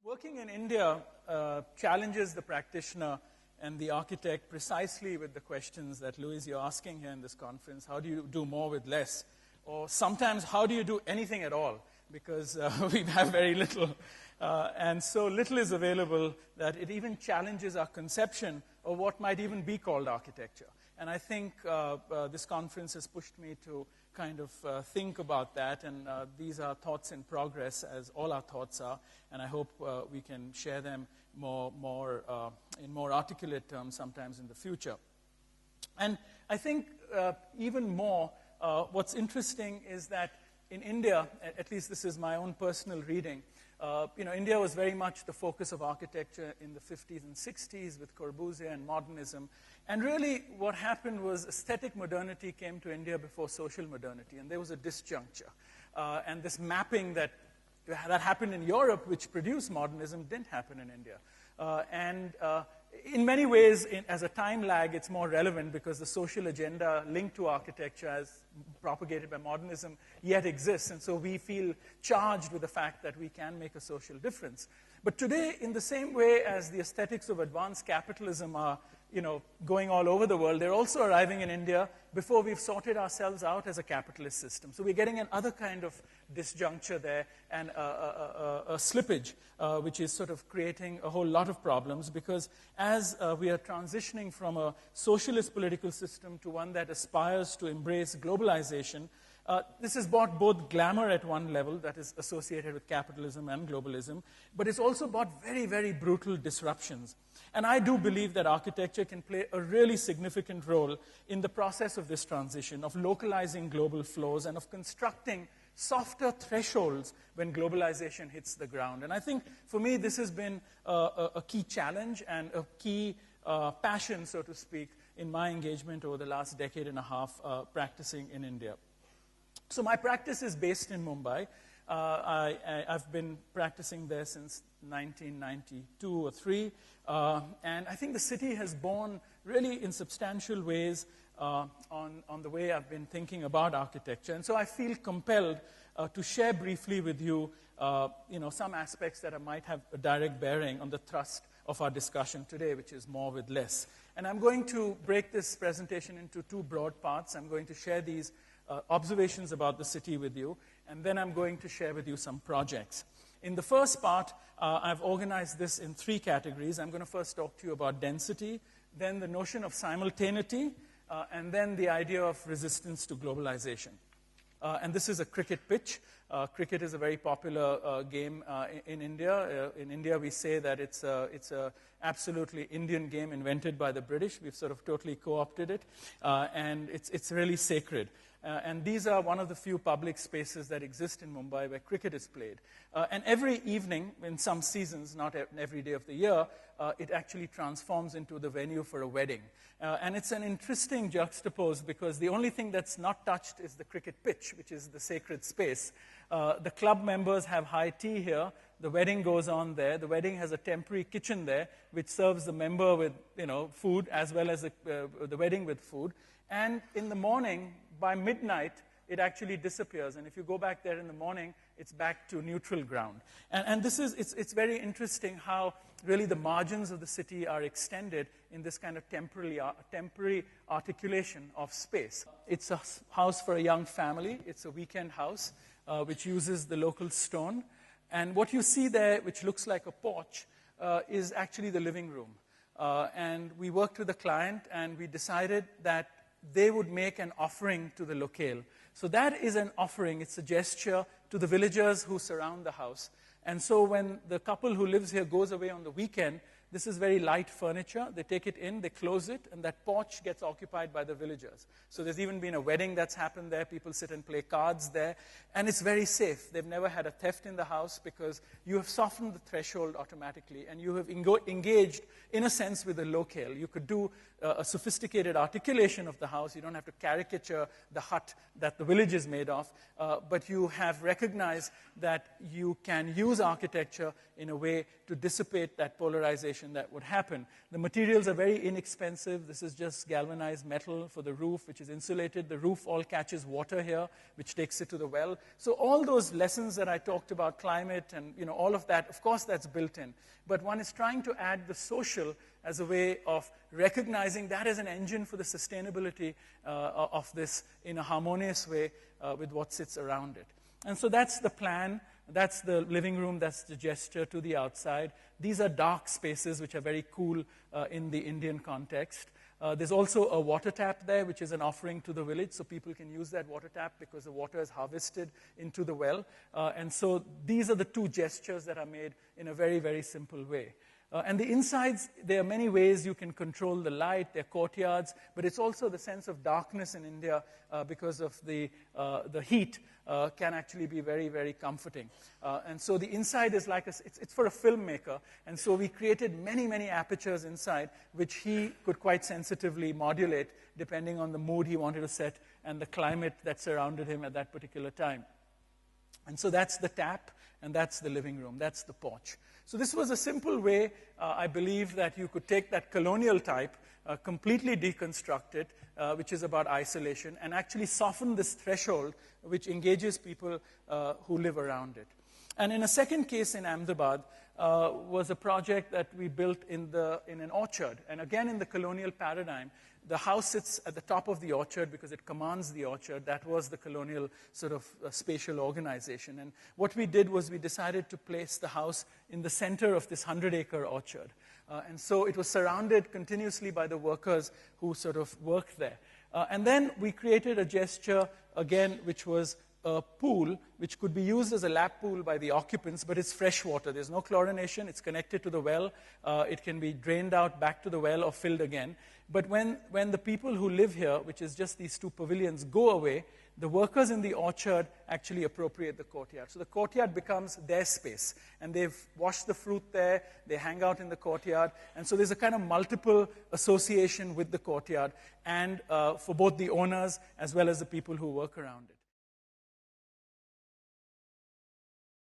Working in India challenges the practitioner and the architect precisely with the questions that, Louis, you're asking here in this conference. How do you do more with less? Or sometimes, how do you do anything at all? Because we have very little. And so little is available that it even challenges our conception of what might even be called architecture. And I think this conference has pushed me to kind of think about that. And these are thoughts in progress, as all our thoughts are. And I hope we can share them in more articulate terms sometimes in the future. And I think even more, what's interesting is that in India, at least this is my own personal reading, India was very much the focus of architecture in the 50s and 60s with Corbusier and modernism. And really what happened was aesthetic modernity came to India before social modernity, and there was a disjuncture. And this mapping that happened in Europe, which produced modernism, didn't happen in India. In many ways, as a time lag, it's more relevant because the social agenda linked to architecture as propagated by modernism yet exists. And so we feel charged with the fact that we can make a social difference. But today, in the same way as the aesthetics of advanced capitalism are going all over the world, they're also arriving in India before we've sorted ourselves out as a capitalist system. So we're getting another kind of disjuncture there and a slippage, which is sort of creating a whole lot of problems because as we are transitioning from a socialist political system to one that aspires to embrace globalization, this has brought both glamour at one level that is associated with capitalism and globalism, but it's also brought very, very brutal disruptions. And I do believe that architecture can play a really significant role in the process of this transition, of localizing global flows and of constructing softer thresholds when globalization hits the ground. And I think, for me, this has been a key challenge and a key passion, so to speak, in my engagement over the last decade and a half practicing in India. So my practice is based in Mumbai. I've been practicing there since 1992 or 3. And I think the city has borne really in substantial ways on the way I've been thinking about architecture. And so I feel compelled to share briefly with you, some aspects that might have a direct bearing on the thrust of our discussion today, which is more with less. And I'm going to break this presentation into 2 broad parts. I'm going to share these observations about the city with you, and then I'm going to share with you some projects. In the first part, I've organized this in 3 categories. I'm going to first talk to you about density, then the notion of simultaneity, and then the idea of resistance to globalization. And this is a cricket pitch. Cricket is a very popular game in India. In India, we say that it's a absolutely Indian game invented by the British. We've sort of totally co-opted it, and it's really sacred. And these are one of the few public spaces that exist in Mumbai where cricket is played. And every evening, in some seasons, not every day of the year, it actually transforms into the venue for a wedding. And it's an interesting juxtapose because the only thing that's not touched is the cricket pitch, which is the sacred space. The club members have high tea here. The wedding goes on there. The wedding has a temporary kitchen there, which serves the member with food as well as the wedding with food. And in the morning, by midnight, it actually disappears. And if you go back there in the morning, it's back to neutral ground. And this is, it's very interesting how really the margins of the city are extended in this kind of temporary articulation of space. It's a house for a young family. It's a weekend house, which uses the local stone. And what you see there, which looks like a porch, is actually the living room. And we worked with a client, and we decided that they would make an offering to the locale. So that is an offering. It's a gesture to the villagers who surround the house. And so when the couple who lives here goes away on the weekend, this is very light furniture. They take it in, they close it, and that porch gets occupied by the villagers. So there's even been a wedding that's happened there. People sit and play cards there. And it's very safe. They've never had a theft in the house because you have softened the threshold automatically, and you have engaged, in a sense, with the locale. You could do a sophisticated articulation of the house. You don't have to caricature the hut that the village is made of, but you have recognized that you can use architecture in a way to dissipate that polarization isolation that would happen. The materials are very inexpensive. This is just galvanized metal for the roof, which is insulated. The roof all catches water here, which takes it to the well. So all those lessons that I talked about, climate and all of that, of course that's built in. But one is trying to add the social as a way of recognizing that as an engine for the sustainability of this in a harmonious way with what sits around it. And so that's the plan. That's the living room. That's the gesture to the outside. These are dark spaces, which are very cool in the Indian context. There's also a water tap there, which is an offering to the village, so people can use that water tap because the water is harvested into the well. And so these are the two gestures that are made in a very, very simple way. And the insides, there are many ways you can control the light. There are courtyards, but it's also the sense of darkness in India because of the heat can actually be very, very comforting. And so the inside is like it's for a filmmaker. And so we created many, many apertures inside, which he could quite sensitively modulate depending on the mood he wanted to set and the climate that surrounded him at that particular time. And so that's the tap, and that's the living room. That's the porch. So this was a simple way, I believe, that you could take that colonial type, completely deconstruct it, which is about isolation, and actually soften this threshold which engages people who live around it. And in a second case in Ahmedabad was a project that we built in an orchard. And again, in the colonial paradigm, the house sits at the top of the orchard because it commands the orchard. That was the colonial sort of spatial organization. And what we did was we decided to place the house in the center of this 100-acre orchard. And so it was surrounded continuously by the workers who sort of worked there. And then we created a gesture, again, which was a pool, which could be used as a lap pool by the occupants, but it's fresh water. There's no chlorination. It's connected to the well. It can be drained out back to the well or filled again. But when the people who live here, which is just these two pavilions, go away, the workers in the orchard actually appropriate the courtyard. So the courtyard becomes their space. And they've washed the fruit there. They hang out in the courtyard. And so there's a kind of multiple association with the courtyard, and for both the owners as well as the people who work around it.